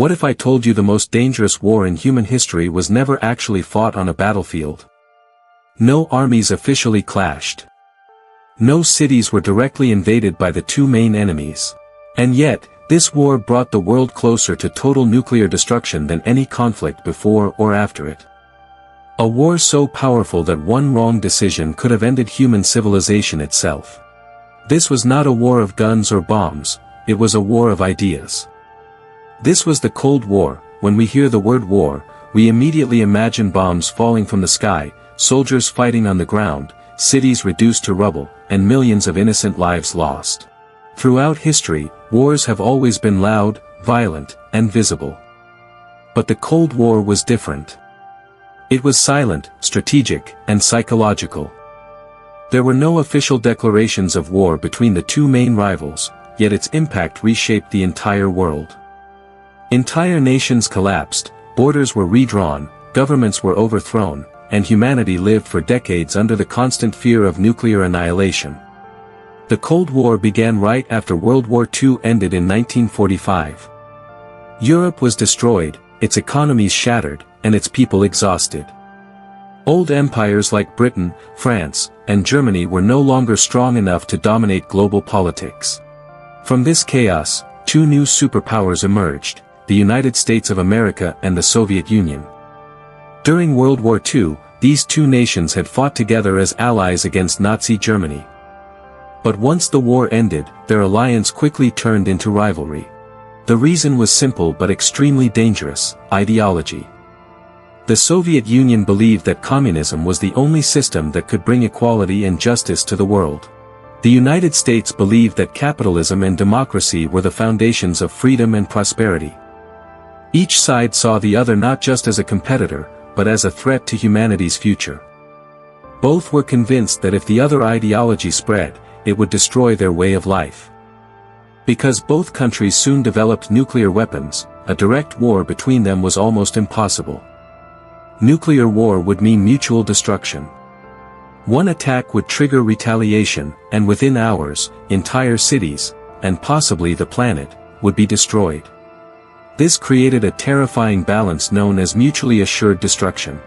What if I told you the most dangerous war in human history was never actually fought on a battlefield? No armies officially clashed. No cities were directly invaded by the two main enemies. And yet, this war brought the world closer to total nuclear destruction than any conflict before or after it. A war so powerful that one wrong decision could have ended human civilization itself. This was not a war of guns or bombs, it was a war of ideas. This was the Cold War. When we hear the word war, we immediately imagine bombs falling from the sky, soldiers fighting on the ground, cities reduced to rubble, and millions of innocent lives lost. Throughout history, wars have always been loud, violent, and visible. But the Cold War was different. It was silent, strategic, and psychological. There were no official declarations of war between the two main rivals, yet its impact reshaped the entire world. Entire nations collapsed, borders were redrawn, governments were overthrown, and humanity lived for decades under the constant fear of nuclear annihilation. The Cold War began right after World War II ended in 1945. Europe was destroyed, its economies shattered, and its people exhausted. Old empires like Britain, France, and Germany were no longer strong enough to dominate global politics. From this chaos, two new superpowers emerged, the United States of America and the Soviet Union. During World War II, these two nations had fought together as allies against Nazi Germany. But once the war ended, their alliance quickly turned into rivalry. The reason was simple but extremely dangerous: ideology. The Soviet Union believed that communism was the only system that could bring equality and justice to the world. The United States believed that capitalism and democracy were the foundations of freedom and prosperity. Each side saw the other not just as a competitor, but as a threat to humanity's future. Both were convinced that if the other ideology spread, it would destroy their way of life. Because both countries soon developed nuclear weapons, a direct war between them was almost impossible. Nuclear war would mean mutual destruction. One attack would trigger retaliation, and within hours, entire cities, and possibly the planet, would be destroyed. This created a terrifying balance known as mutually assured destruction.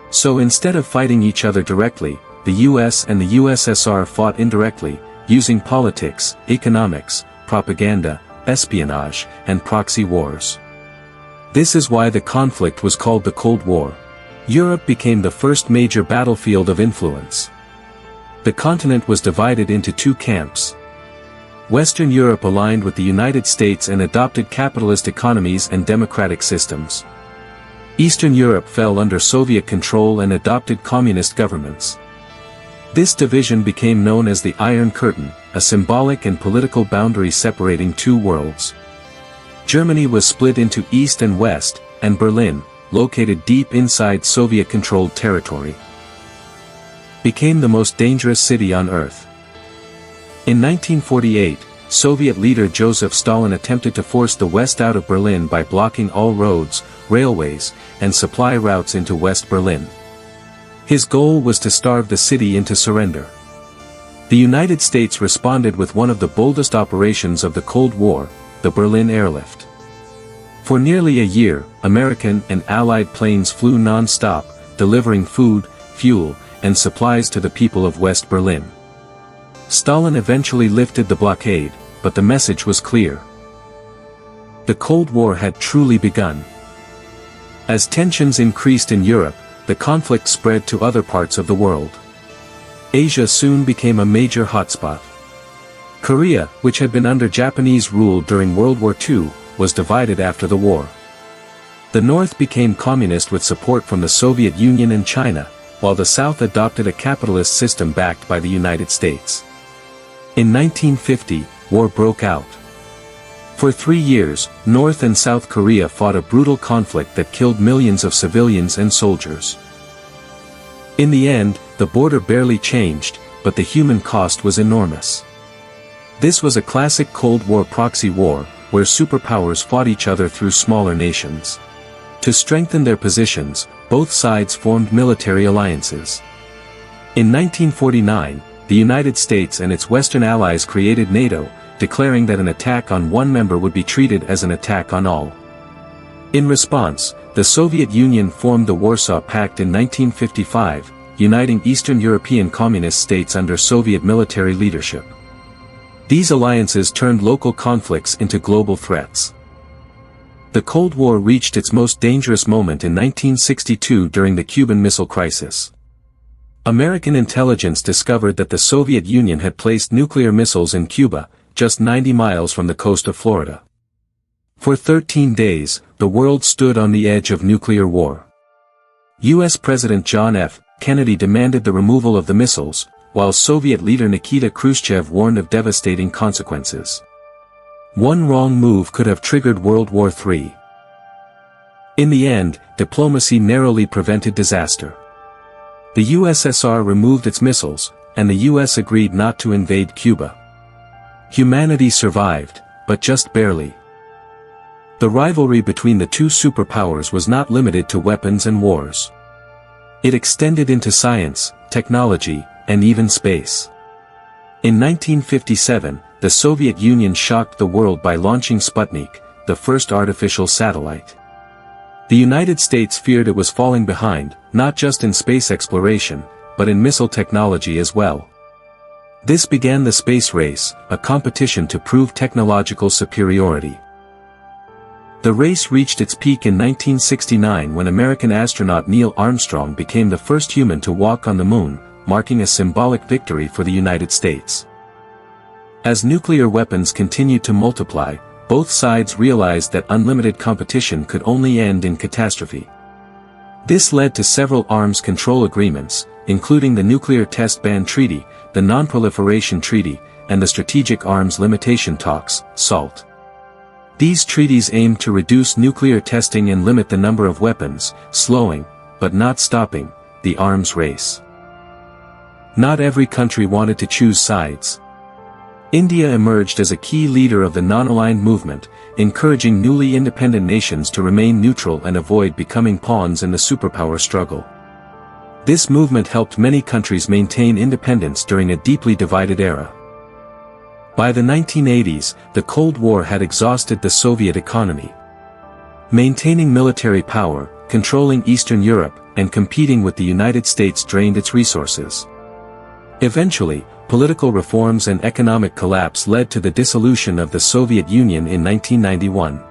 So instead of fighting each other directly, the US and the USSR fought indirectly, using politics, economics, propaganda, espionage, and proxy wars. This is why the conflict was called the Cold War. Europe became the first major battlefield of influence. The continent was divided into two camps. Western Europe aligned with the United States and adopted capitalist economies and democratic systems. Eastern Europe fell under Soviet control and adopted communist governments. This division became known as the Iron Curtain, a symbolic and political boundary separating two worlds. Germany was split into East and West, and Berlin, located deep inside Soviet-controlled territory, became the most dangerous city on Earth. In 1948, Soviet leader Joseph Stalin attempted to force the West out of Berlin by blocking all roads, railways, and supply routes into West Berlin. His goal was to starve the city into surrender. The United States responded with one of the boldest operations of the Cold War, the Berlin Airlift. For nearly a year, American and Allied planes flew non-stop, delivering food, fuel, and supplies to the people of West Berlin. Stalin eventually lifted the blockade, but the message was clear. The Cold War had truly begun. As tensions increased in Europe, the conflict spread to other parts of the world. Asia soon became a major hotspot. Korea, which had been under Japanese rule during World War II, was divided after the war. The North became communist with support from the Soviet Union and China, while the South adopted a capitalist system backed by the United States. In 1950, war broke out. For 3 years, North and South Korea fought a brutal conflict that killed millions of civilians and soldiers. In the end, the border barely changed, but the human cost was enormous. This was a classic Cold War proxy war, where superpowers fought each other through smaller nations. To strengthen their positions, both sides formed military alliances. In 1949, the United States and its Western allies created NATO, declaring that an attack on one member would be treated as an attack on all. In response, the Soviet Union formed the Warsaw Pact in 1955, uniting Eastern European communist states under Soviet military leadership. These alliances turned local conflicts into global threats. The Cold War reached its most dangerous moment in 1962 during the Cuban Missile Crisis. American intelligence discovered that the Soviet Union had placed nuclear missiles in Cuba, just 90 miles from the coast of Florida. For 13 days, the world stood on the edge of nuclear war. U.S. President John F. Kennedy demanded the removal of the missiles, while Soviet leader Nikita Khrushchev warned of devastating consequences. One wrong move could have triggered World War III. In the end, diplomacy narrowly prevented disaster. The USSR removed its missiles, and the US agreed not to invade Cuba. Humanity survived, but just barely. The rivalry between the two superpowers was not limited to weapons and wars. It extended into science, technology, and even space. In 1957, the Soviet Union shocked the world by launching Sputnik, the first artificial satellite. The United States feared it was falling behind, not just in space exploration, but in missile technology as well. This began the space race, a competition to prove technological superiority. The race reached its peak in 1969 when American astronaut Neil Armstrong became the first human to walk on the moon, marking a symbolic victory for the United States. As nuclear weapons continued to multiply, both sides realized that unlimited competition could only end in catastrophe. This led to several arms control agreements, including the Nuclear Test Ban Treaty, the Non-Proliferation Treaty, and the Strategic Arms Limitation Talks, SALT. These treaties aimed to reduce nuclear testing and limit the number of weapons, slowing, but not stopping, the arms race. Not every country wanted to choose sides. India emerged as a key leader of the non-aligned movement, encouraging newly independent nations to remain neutral and avoid becoming pawns in the superpower struggle. This movement helped many countries maintain independence during a deeply divided era. By the 1980s, the Cold War had exhausted the Soviet economy. Maintaining military power, controlling Eastern Europe, and competing with the United States drained its resources. Eventually, political reforms and economic collapse led to the dissolution of the Soviet Union in 1991.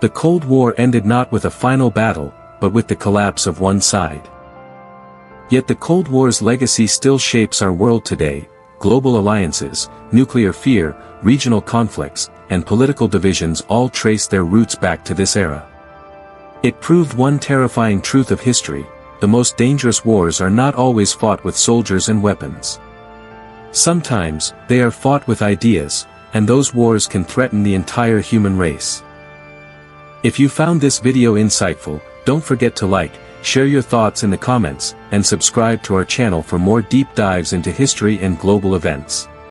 The Cold War ended not with a final battle, but with the collapse of one side. Yet the Cold War's legacy still shapes our world today. Global alliances, nuclear fear, regional conflicts, and political divisions all trace their roots back to this era. It proved one terrifying truth of history: the most dangerous wars are not always fought with soldiers and weapons. Sometimes, they are fought with ideas, and those wars can threaten the entire human race. If you found this video insightful, don't forget to like, share your thoughts in the comments, and subscribe to our channel for more deep dives into history and global events.